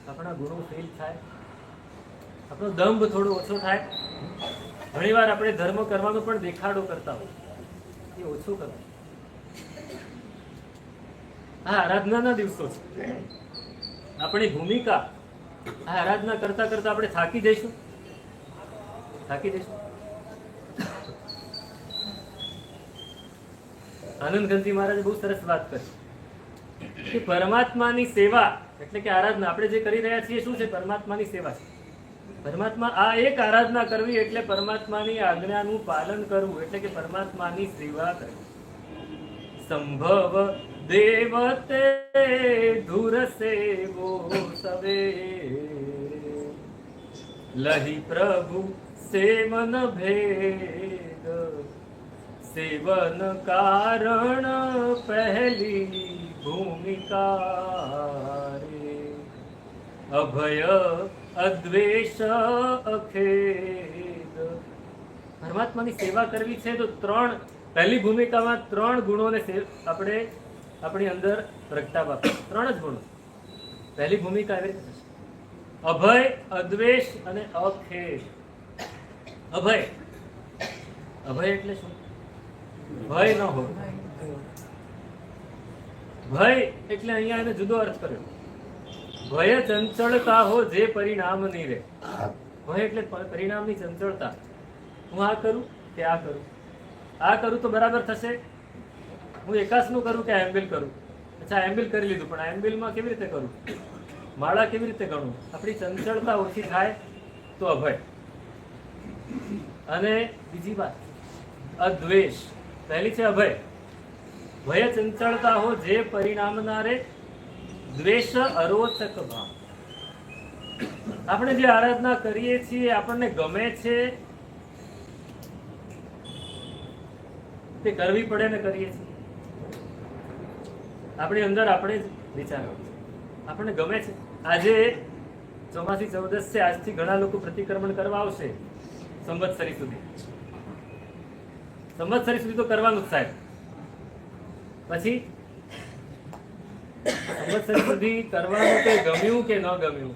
આપણા ગુણો ફીલ થાય, આપણો દંભ થોડો ઓછો થાય. ઘણી વાર આપણે ધર્મ કરવાનો પણ દેખાડો કરતા હોય, એ ઓછું કરવું. આ આરાધનાના દિવસો છે. આપણી ભૂમિકા, આ આરાધના કરતા કરતા આપણે થાકી જઈશું, થાકી જઈશું. આનંદ ગંજી મહારાજે બહુ સરસ વાત કરી કે પરમાત્માની સેવા એટલે કે આરાધના, આપણે જે કરી રહ્યા છીએ શું છે? પરમાત્માની સેવા છે. પરમાત્મા, આ એક આરાધના કરવી એટલે પરમાત્માની આજ્ઞાનું પાલન કરવું, એટલે કે પરમાત્માની સેવા કરવી. સંભવ દેવતે ધુર સેવો સવે, લહી પ્રભુ સેવન ભેદ, સેવન કારણ પહેલી ભૂમિકા રે, અભય અદ્વેષ અખેદ. પરમાત્માની સેવા કરવી છે તો પહેલી ભૂમિકામાં 3 ગુણોને આપણે આપણી અંદર પ્રગટાવવા. 3 જ ગુણો. પહેલી ભૂમિકા એવી રીતે થશે. અભય, અદ્વેષ અને અખેદ. અભય, અભય એટલે શું? ભય ન હોય. ભય એટલે અહીંયા એને જુદો અર્થ કર્યો. ભય ચંચળતા હો જે પરિણામ નહીં રહે. ભય એટલે પરિણામની ચંચળતા. હું આ કરું કે આ કરું, આ કરું તો બરાબર થશે, હું એકાસનું કરું કે એમ્બિલ કરું. અચ્છા, એમ્બિલ કરી લીધું, પણ એમ્બિલમાં કેવી રીતે કરું, માળા કેવી રીતે ગણું, આપણી ચંચળતા ઓછી થાય તો અભય. અને બીજી વાત અદ્વેષ. પહેલી છે અભય, ભય ચંચળતા હો જે પરિણામ ના રે, દ્વેષ અરોચક ભાવ. આપણે જે આરાધના કરીએ છીએ આપણને ગમે છે તે કરવી પડે ને કરીએ છીએ. આપણી અંદર આપણે જ વિચારો આપણને ગમે છે. આજે ચોમાસી ચૌદસ છે, આજથી ઘણા લોકો પ્રતિક્રમણ કરવા આવશે. સંવત્સરી સુધી તો કરવાનું જ સાહેબ. પછી સંવત્સરી સુધી કરવાનું કે ગમ્યું કે ન ગમ્યું,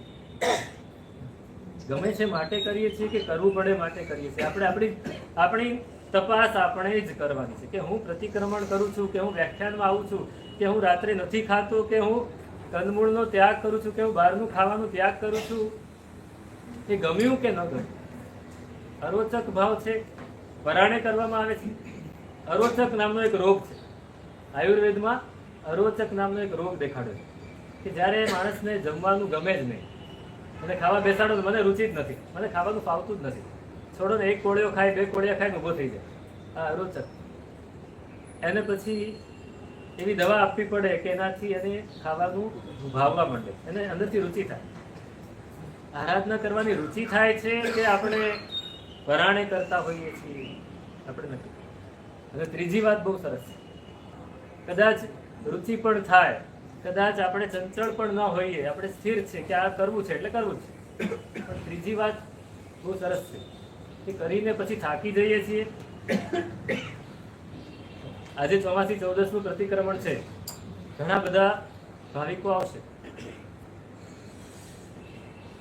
ગમે છે માટે કરીએ છીએ કે કરવું પડે માટે કરીએ છીએ. આપણે આપણી તપાસ આપણે જ કરવાની છે કે હું પ્રતિક્રમણ કરું છું, કે હું વ્યાખ્યાનમાં આવું છું, કે હું રાત્રે નથી ખાતો, કે હું કંદમૂળનો ત્યાગ કરું છું, કે હું બહારનું ખાવાનું ત્યાગ કરું છું, એ ગમ્યું કે ન ગમ્યું. અરોચક ભાવ છે, પરાણે કરવામાં આવે છે. અરોચક નામનો એક રોગ છે. આયુર્વેદમાં અરોચક નામનો એક રોગ દેખાડ્યો છે કે જ્યારે માણસને જમવાનું ગમે જ નહીં, મને ખાવા બેસાડો મને રુચિ જ નથી, મને ખાવાનું ફાવતું જ નથી, છોડો ને એક કોળિયો ખાય, બે કોળિયા ખાય ને ઊભો થઈ જાય. આ અરોચક. એને પછી એવી દવા આપવી પડે કે એનાથી એને ખાવાનું ભાવવા માંડે, એને અંદરથી રુચિ થાય. આરાધના કરવાની રુચિ થાય છે કે આપણે પરાણે કરતા હોઈએ છીએ, આપણે નથી. અને ત્રીજી વાત બહુ સરસ છે, કદાચ રુચિ પણ થાય, કદાચ આપણે ચંચળ પણ ન હોઈએ, આપણે સ્થિર છે કે આ કરવું છે એટલે કરવું છે. પણ ત્રીજી વાત બહુ સરસ છે કે કરીને પછી થાકી જઈએ છીએ. આજે ચોમાસી ચૌદસનું પ્રતિક્રમણ છે, ઘણા બધા ભાવિકો આવશે.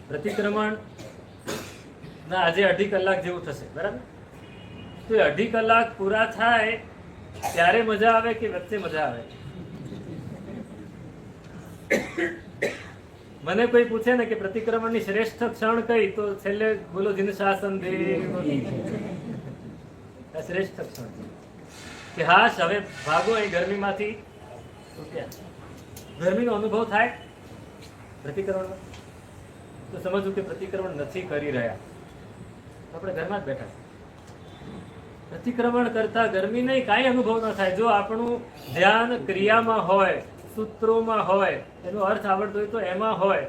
પ્રતિક્રમણ ના આજે 2.5 કલાક જેવું થશે, બરાબર? તો એ 2.5 કલાક પૂરા થાય ત્યારે મજા આવે કે વચ્ચે મજા આવે? મને કોઈ પૂછે ને કે પ્રતિક્રમણની શ્રેષ્ઠ ક્ષણ કઈ, તો છેલ્લે બોલો જીન શાસન દેવ. શ્રેષ્ઠ ક્ષણ કે હાશ હવે ભાગો અહીં ગરમીમાંથી છૂટ્યા. ગરમીનો અનુભવ થાય પ્રતિક્રમણમાં તો સમજવું કે પ્રતિક્રમણ નથી કરી રહ્યા, આપણે ઘરમાં જ બેઠા. પ્રતિક્રમણ કરતા ગરમી નહીં, કાંઈ અનુભવ ન થાય. જો આપણું ધ્યાન ક્રિયામાં હોય, સૂત્રોમાં હોય, એનો અર્થ આવડતો હોય તો એમાં હોય.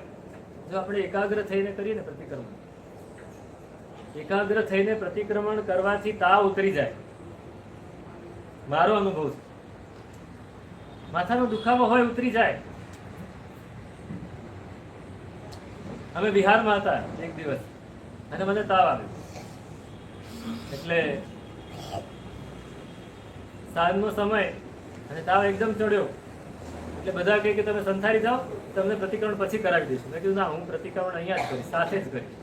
જો આપણે એકાગ્ર થઈને કરીએ ને પ્રતિક્રમણ, એકાગ્ર થઈને પ્રતિક્રમણ કરવાથી તાવ ઉતરી જાય. મારો અનુભવ છે. માથાનો દુખાવો હોય ઉતરી જાય. અમે બિહારમાં હતા એક દિવસ અને મને તાવ આવ્યો, એટલે સાંજનો સમય અને તાવ એકદમ ચડ્યો. એટલે બધા કહે કે તમે સંથારી જાઓ, તમને પ્રતિક્રમણ પછી કરાવી દઈશું. મેં કીધું ના, હું પ્રતિક્રમણ અહીંયા જ કરીશ, સાથે જ કરીશ,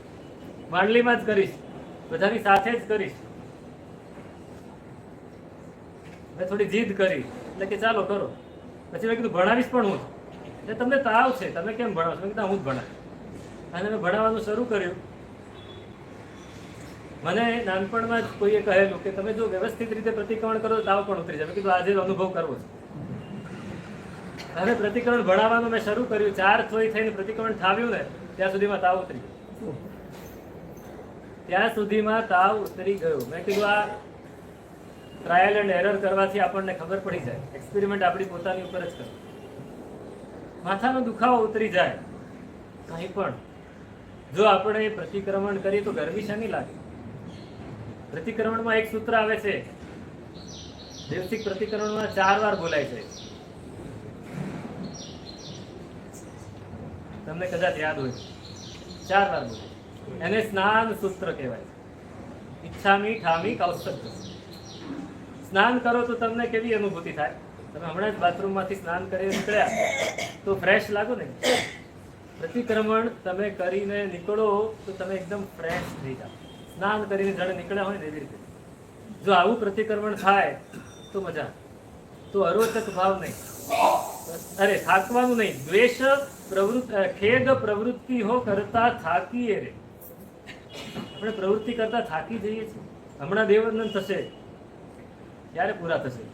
માંડલીમાં જ કરીશ, બધાની સાથે જ કરીશ. મેં થોડી જીદ કરી, એટલે કે ચાલો કરો. પછી મેં કીધું ભણાવીશ પણ હું, એટલે તમને તાવ છે તમે કેમ ભણાવશો? મેં કીધું હું જ ભણાવીશ. અને મેં ભણાવવાનું શરૂ કર્યું. મને નાનપણમાં જ કોઈએ કહેલું કે તમે જો વ્યવસ્થિત રીતે પ્રતિક્રમણ કરો તો તાવ પણ ઉતરી જાય. મેં કીધું આજે અનુભવ કરવો છે. હવે પ્રતિક્રમણ ભણાવવાનું મેં શરૂ કર્યું. 4 થોઈ થઈને પ્રતિક્રમણ થાવ્યું ને ત્યાં સુધીમાં તાવ ઉતરી ગયો. ત્યાં સુધીમાં તાવ ઉતરી ગયો. મેં કીધું આ ટ્રાયલ એન્ડ એરર કરવાથી આપણને ખબર પડી જાય. એક્સપેરિમેન્ટ આપણી પોતાની ઉપર જ કરો. માથાનો દુખાવો ઉતરી જાય. કંઈ પણ જો આપણે પ્રતિક્રમણ કરીએ તો ગરમી શાની લાગે? પ્રતિક્રમણમાં એક સૂત્ર આવે છે, દેવસિક પ્રતિક્રમણમાં 4 વાર બોલાય છે. તમને કદાચ યાદ હોય, 4 વાર બોલાય. એને સ્નાન સૂત્ર કહેવાય. ઈચ્છામી ઠામી કૌશક. સ્નાન કરો તો તમને કેવી અનુભૂતિ થાય? તમે હમણાં જ બાથરૂમમાંથી સ્નાન કરી નીકળ્યા તો ફ્રેશ લાગો ને, પ્રતિક્રમણ તમે કરીને નીકળો તો તમે એકદમ ફ્રેશ થઈ જાઓ. સ્નાન કરીને જાણે નીકળ્યા હોય ને એવી રીતે. જો આવું પ્રતિક્રમણ થાય તો મજા. તો અરોચક ભાવ નહીં, અરે થાકવાનું નહીં. દ્વેષ ખેદ પ્રવૃત્તિ હો કરતા થાકીએ રે. આપણે પ્રવૃત્તિ કરતા થાકી જઈએ છીએ. હમણાં દેવનંદન થશે, ક્યારે પૂરા થશે?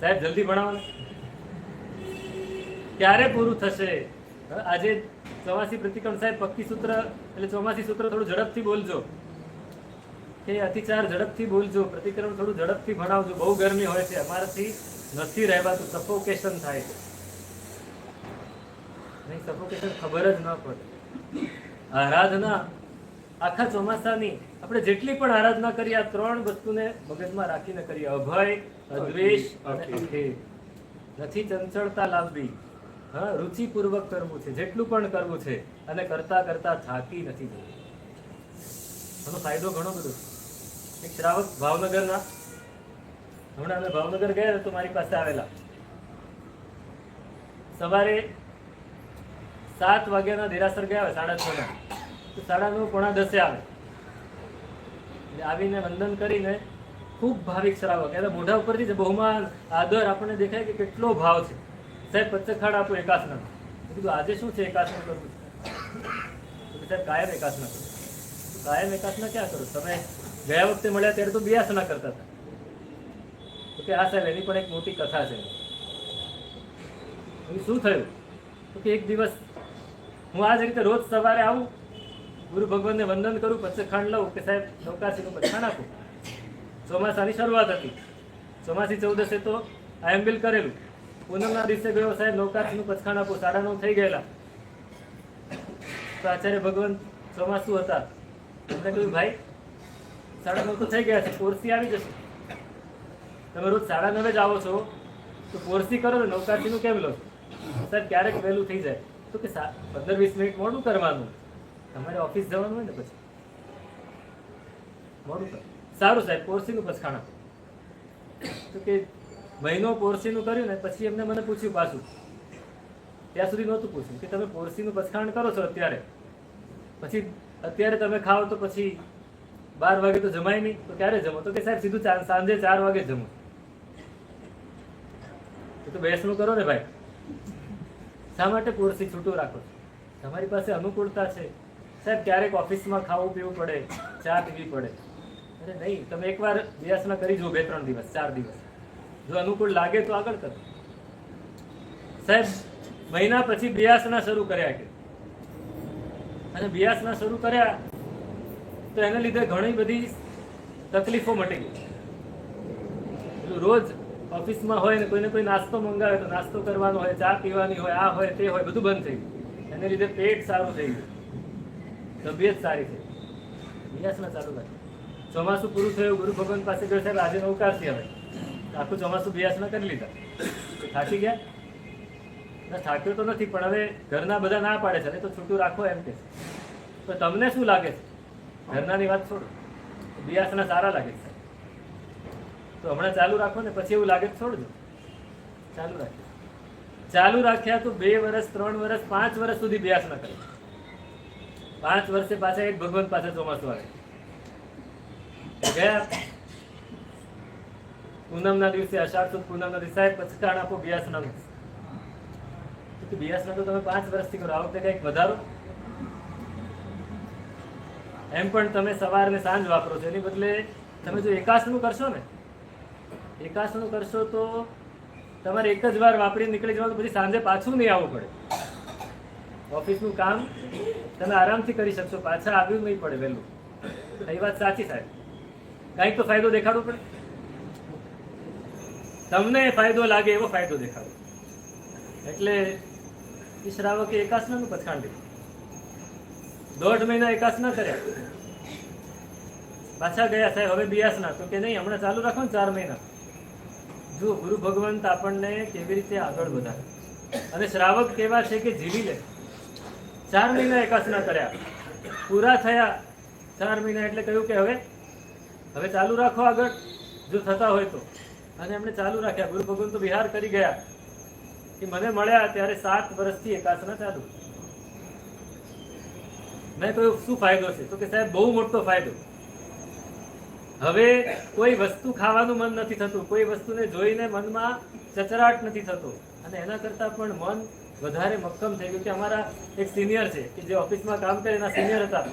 સાહેબ જલ્દી ભણાવો ને, ક્યારે પૂરું થશે? આજે ચોમાસી પ્રતિક્રમણ સાહેબ પક્કી સૂત્ર એટલે ચોમાસી સૂત્ર થોડું ઝડપથી બોલજો, કે અતિચાર ઝડપથી બોલજો, પ્રતિક્રમણ થોડું ઝડપથી ભણાવજો. બહુ ગરમી હોય છે, અમારાથી નથી રહેવાતું, સફોકેશન થાય છે. નહીં સફોકેશન ખબર જ ન પડે. આરાધના આખા ચોમાસાની આપણે જેટલી પણ આરાધના કરીએ, આ ત્રણ વસ્તુને મગજમાં રાખીને કરીએ. અભય, અદ્વેષ અને અખેદ. નથી ચંચળતા લાવવી, હા, રુચિપૂર્વક કરવું છે, જેટલું પણ કરવું છે, અને કરતા કરતા થાકી નથી જવું. એનો ફાયદો ઘણો બધો. એક શ્રાવક ભાવનગરના, હમણાં અમે ભાવનગર ગયા તો મારી પાસે આવેલા. સવારે 7 વાગ્યાના દેરાસર ગયા હોય, 6:30 તો 9:30 પોણા 10 આવે. આવીને વંદન કરીને ખૂબ ભાવિક શ્રાવક, એટલે મોઢા ઉપરથી જ બહુમાન આદર આપણને દેખાય કે કેટલો ભાવ છે. સાહેબ પચખાડ આપો એકાસના. કીધું આજે શું છે એકાસના કરવું? સાહેબ કાયમ એકાસના કરો. કાયમ એકાસના ક્યાં કરો? તમે ગયા વખતે મળ્યા ત્યારે તો બિયાસના કરતા હતા. તો કે હા સાહેબ એની પણ એક મોટી કથા છે. શું થયું? તો કે એક દિવસ હું આ જ રીતે રોજ સવારે આવું, ગુરુ ભગવાનને વંદન કરું, પચખાંડ લઉં કે સાહેબ નૌકાસીનું પચખાંડ આપું. ચોમાસાની શરૂઆત હતી, ચોમાસી 14 તો આયંબિલ કરેલું. પૂનમના દિવસે ગયો, સાહેબ નૌકાસીનું પચખાંડ આપું. 9:30 થઈ ગયેલા. તો આચાર્ય ભગવાન ચોમાસું હતા, એમણે કહ્યું ભાઈ 9:30 તો થઈ ગયા છે, પોરસી આવી જશે. તમે રોજ 9:30 જ આવો છો તો પોરસી કરો ને, નૌકાસીનું કેમ લો? સાહેબ ક્યારેક વહેલું થઈ જાય. તો કે 15-20 મિનિટ મોડું કરવાનું, તમારે ઓફિસ જવાનું હોય ને પછી મોડું કર. સારું સાહેબ પોરસીનું પચખાણ આપો. તો કે મહિનો પોરસીનું કર્યું ને પછી એમને મને પૂછ્યું પાછું, ત્યાં સુધી નહોતું પૂછ્યું કે તમે પોરસીનું પચખાણ કરો છો અત્યારે, પછી અત્યારે તમે ખાઓ તો પછી 12 વાગે તો જમાય નહીં, તો ક્યારે જમો? તો કે સાહેબ સીધું સાંજે 4 વાગે જમો. તો બેસણું કરો ને ભાઈ, શા માટે પોરસી છૂટું રાખો? તમારી પાસે અનુકૂળતા છે. સાહેબ ક્યારેક ઓફિસમાં ખાવું પીવું પડે, ચા પીવી પડે. અરે નહીં, તમે એકવાર બિયાસના કરી જુઓ, 2-3 દિવસ 4 દિવસ, જો અનુકૂળ લાગે તો આગળ કરો. સાહેબ મહિના પછી બિયાસના શરૂ કર્યા કે, અને બિયાસના શરૂ કર્યા તો એને લીધે ઘણી બધી તકલીફો મટી ગઈ. રોજ ઓફિસમાં હોય ને કોઈને કોઈ નાસ્તો મંગાવે તો નાસ્તો કરવાનો હોય, ચા પીવાની હોય, આ હોય તે હોય, બધું બંધ થઈ ગયું. એને લીધે પેટ સારું થઈ ગયું, તબિયત સારી થઈ. બિયાસના ચાલુ રાખે. ચોમાસું પૂરું થયું, ગુરુ ભગવાન પાસે ગયો, સાહેબ આજે નૌકાસી આવે. આખું ચોમાસું બિયાસના કરી લીધા. થાકી ગયા? ના થાક્યો તો નથી, પણ હવે ઘરના બધા ના પાડે છે તો છૂટું રાખો એમ કે. તો તમને શું લાગે છે? ઘરનાની વાત છોડો, બિયાસના સારા લાગે છે તો હમણાં ચાલુ રાખો ને, પછી એવું લાગે છોડજો. ચાલુ રાખ્યા, ચાલુ રાખ્યા તો 2 વર્ષ 3 વર્ષ 5 વર્ષ સુધી બિયાસના કરે. 5 વર્ષે પાછા એક ભગવાન પાસે ચોમાસું આવે ગયા. પૂનમના દિવસે, અષાઢ સુદ પૂનમના દિવસે સાહેબ પચખાણ આપો બિયાસના. બિયાસના તો તમે 5 વર્ષથી કરો, આ વખતે કંઈક વધારો. એમ પણ તમે સવાર ને સાંજ વાપરો છો, એની બદલે તમે જો એકાસનું કરશો ને, એકાસનું કરશો તો તમારે એક જ વાર વાપરી નીકળી જવાનું, પછી સાંજે પાછું નહીં આવવું પડે. ઓફિસનું કામ તમે આરામથી કરી શકશો, પાછા આવ્યું નહીં પડે વહેલું. એ વાત સાચી સાહેબ. કંઈક તો ફાયદો દેખાડવો પડે, તમને ફાયદો લાગે એવો ફાયદો દેખાડો. એટલે એ શ્રાવકે એકાસનાનું પચખાણ લીધું. 1.5 મહિના એકાસના કર્યા, પાછા ગયા સાહેબ હવે બિયાસના. તો કે નહીં, હમણાં ચાલુ રાખો ને 4 મહિના. જુઓ ગુરુ ભગવંત આપણને કેવી રીતે આગળ વધારે, અને શ્રાવક કેવા છે કે જીવી લે. 4 મહિના એકાસના કર્યા, પૂરા થયા 4 મહિના એટલે કહ્યું કે હવે ચાલુ રાખો આગળ, જો થતા હોય તો. અને એમણે ચાલુ રાખ્યા. ગુરુ ભગવંત તો વિહાર કરી ગયા. કે મને મળ્યા ત્યારે 7 વર્ષથી એકાસના ચાલુ. મેં કહ્યું શું ફાયદો છે? તો કે સાહેબ બહુ મોટો ફાયદો. હવે કોઈ વસ્તુ ખાવાનું મન નથી થતું, કોઈ વસ્તુને જોઈને મનમાં ચચરાટ નથી થતો, અને એના કરતાં પણ મન વધારે મક્કમ થઈ ગયું. કે અમારા એક સિનિયર છે કે જે ઓફિસમાં કામ કરે, એના સિનિયર હતા.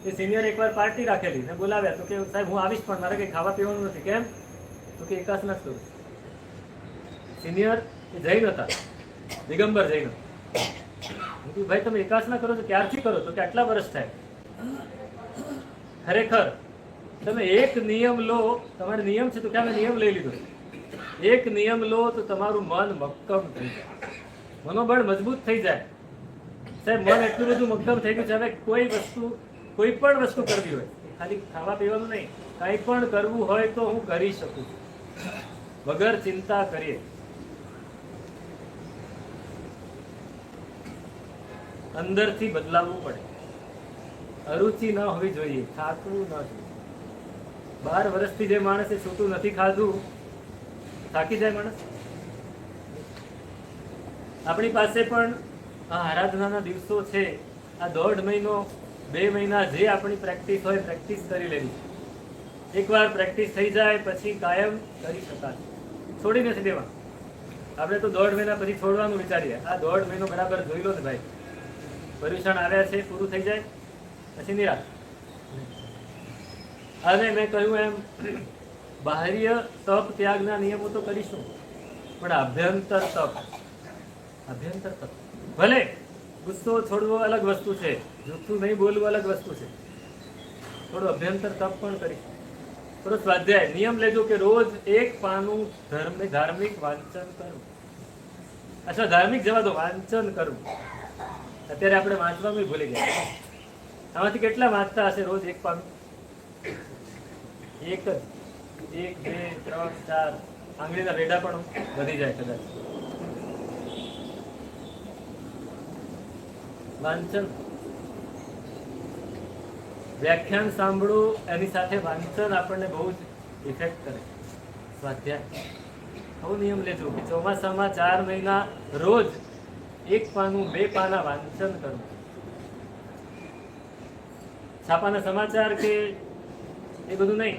એ સિનિયર એકવાર પાર્ટી રાખેલી ને બોલાવ્યા, તો કે સાહેબ હું આવીશ પણ મારે કંઈ ખાવા પીવાનું નથી. કેમ? તો કે એકાસ ના કરું. સિનિયર એ જૈન હતા, દિગંબર જૈન. ભાઈ તમે એકાસ ના કરો છો, ક્યારથી કરો? તો કે આટલા વર્ષ થાય. ખરેખર તમે એક નિયમ લો, તમારો નિયમ છે તો ક્યાં મેં નિયમ લઈ લીધો. એક નિયમ લો તો તમારું મન મક્કમ થઈ જાય, મનોબળ મજબૂત થઈ જાય. સાહેબ મન એટલું બધું મક્કમ થઈ ગયું છે, હવે કોઈ પણ વસ્તુ કરવી હોય, ખાલી ખાવા પીવાનું નહીં, કંઈ પણ કરવું હોય તો હું કરી શકું છું, વગર ચિંતા કરીએ. અંદરથી બદલાવવું પડે. અરુચિ ન હોવી જોઈએ, થાકવું ન જોઈએ. 12 વર્ષથી જે માણસે છૂટું નથી ખાધું, થાકી જાય માણસ. આપણી પાસે પણ આ આરાધનાના દિવસો છે, આ 1.5 મહિનો 2 મહિના જે આપણી પ્રેક્ટિસ હોય, પ્રેક્ટિસ કરી લેવી. એકવાર પ્રેક્ટિસ થઈ જાય પછી કાયમ કરી શકાય, છોડી નથી દેવા. આપણે તો 1.5 મહિના પછી છોડવાનું વિચારીએ. આ 1.5 મહિનો બરાબર જોઈ લો ને ભાઈ, પર્યુષણ આવ્યા છે, પૂરું થઈ જાય પછી નિરાશ. અને મેં કહ્યું એમ, બાહ્ય તપ ત્યાગના નિયમો તો કરીશું, પણ અભ્યંતર તપ, ભલે ગુસ્સો છોડવો અલગ વસ્તુ છે, જૂઠું નહીં બોલવું અલગ વસ્તુ છે, થોડું અભ્યંતર તપ પણ કરીશું. થોડો સ્વાધ્યાય નિયમ લેજો કે રોજ 1 પાનું ધાર્મિક વાંચન કરવું. અચ્છા, ધાર્મિક જવા દો, વાંચન કરવું. અત્યારે આપણે વાંચવાનું ભૂલી ગયા. આમાંથી કેટલા વાંચતા હશે રોજ 1 પાનું? 1 જ, 1, 2, 3, 4 આંગળીના રેડા પણ વધી જાય કદાચ. વાંચન, વ્યાખ્યાન સાંભળવું, એની સાથે વાંચન આપણને બહુ જ ઇફેક્ટ કરે. સ્વાધ્યાય આવો નિયમ લેજો. ચોમાસામાં 4 મહિના રોજ 1 પાનું 2 પાના વાંચન કરવું. છાપાના સમાચાર કે એ બધું નહીં,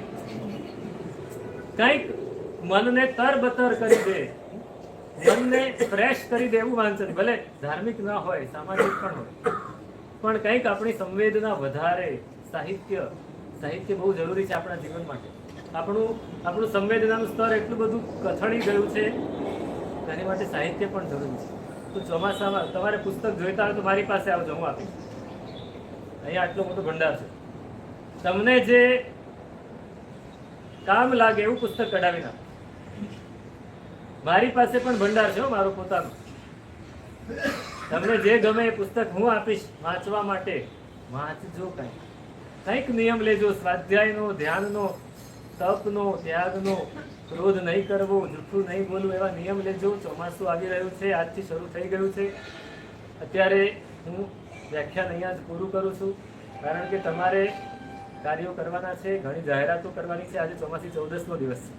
કંઈક મનને તરબતર કરી દે, મનને ફ્રેશ કરી દે એવું વાંચન. ભલે ધાર્મિક ના હોય, સામાજિક પણ હોય, પણ કંઈક આપણી સંવેદના વધારે. સાહિત્ય બહુ જરૂરી છે આપણા જીવન માટે. આપણું સંવેદનાનું સ્તર એટલું બધું કથળી ગયું છે, એની માટે સાહિત્ય પણ જરૂરી છે. તો ચોમાસામાં તમારે પુસ્તક જોઈતા હોય તો મારી પાસે આવજો, હું આપીશ. અહીંયા આટલો મોટો ભંડાર છે, તમને જે કામ લાગે એવું પુસ્તક કઢાવી નાખો. મારી પાસે પણ ભંડાર છે, મારો પોતાનો. તમને જે ગમે એ પુસ્તક હું આપીશ વાંચવા માટે. વાંચજો, કંઈક નિયમ લેજો, સ્વાધ્યાયનો, ધ્યાનનો, તપનો, ત્યાગનો. ક્રોધ નહીં કરવો, જૂઠું નહીં બોલવું, એવા નિયમ લેજો. ચોમાસું આવી રહ્યું છે, આજથી શરૂ થઈ ગયું છે. અત્યારે હું વ્યાખ્યાન અહીંયા જ પૂરું કરું છું, કારણ કે તમારે કાર્યો કરવાના છે, ઘણી જાહેરાતો કરવાની છે. આજે ચોમાસી 14નો દિવસ છે.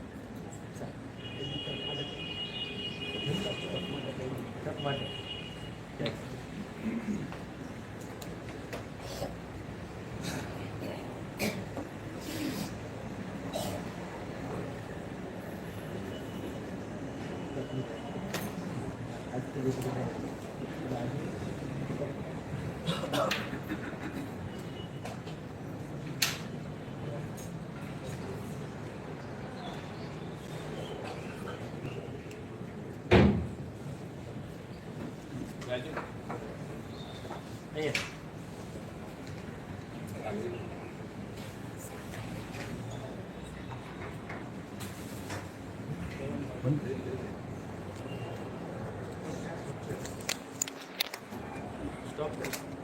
Stop.